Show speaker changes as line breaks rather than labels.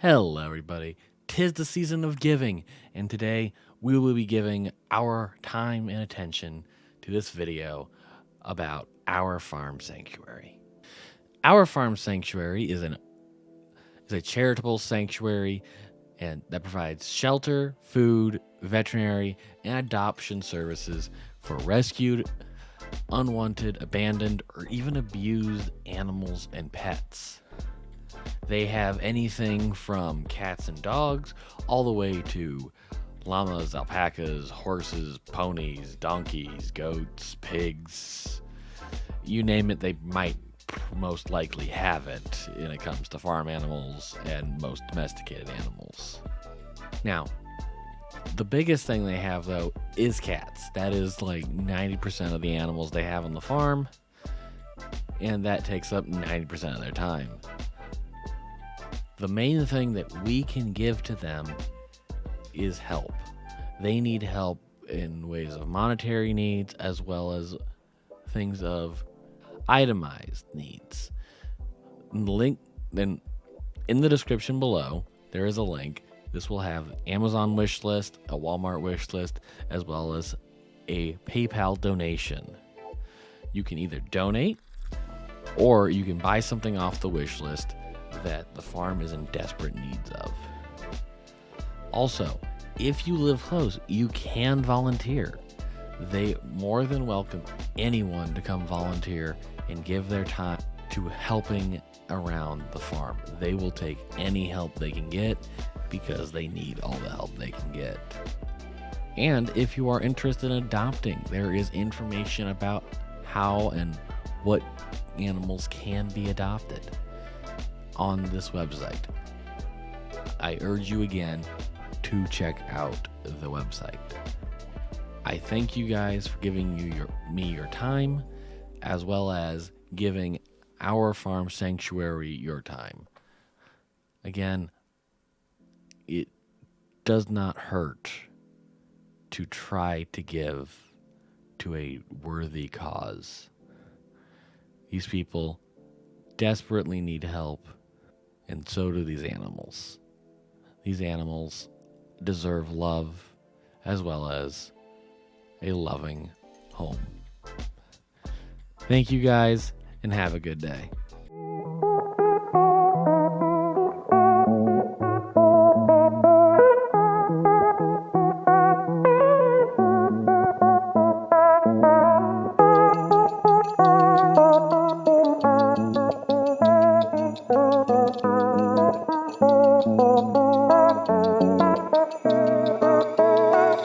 Hello, everybody. Tis the season of giving, and today we will be giving our time and attention to this video about our farm sanctuary. Our farm sanctuary is a charitable sanctuary and that provides shelter, food, veterinary, and adoption services for rescued, unwanted, abandoned, or even abused animals and pets. They have anything from cats and dogs all the way to llamas, alpacas, horses, ponies, donkeys, goats, pigs. You name it, they might most likely have it when it comes to farm animals and most domesticated animals. Now, the biggest thing they have, though, is cats. That is like 90% of the animals they have on the farm, and that takes up 90% of their time. The main thing that we can give to them is help. They need help in ways of monetary needs as well as things of itemized needs. In the description below, there is a link. This will have Amazon wish list, a Walmart wish list, as well as a PayPal donation. You can either donate or you can buy something off the wish list that the farm is in desperate needs of. Also, if you live close, you can volunteer. They more than welcome anyone to come volunteer and give their time to helping around the farm. They will take any help they can get because they need all the help they can get. And if you are interested in adopting, there is information about how and what animals can be adopted on this website. I urge you again to check out the website. I thank you guys for giving me your time, as well as giving our farm sanctuary your time. Again, it does not hurt to try to give to a worthy cause. These people desperately need help, and so do these animals. These animals deserve love as well as a loving home. Thank you guys, and have a good day.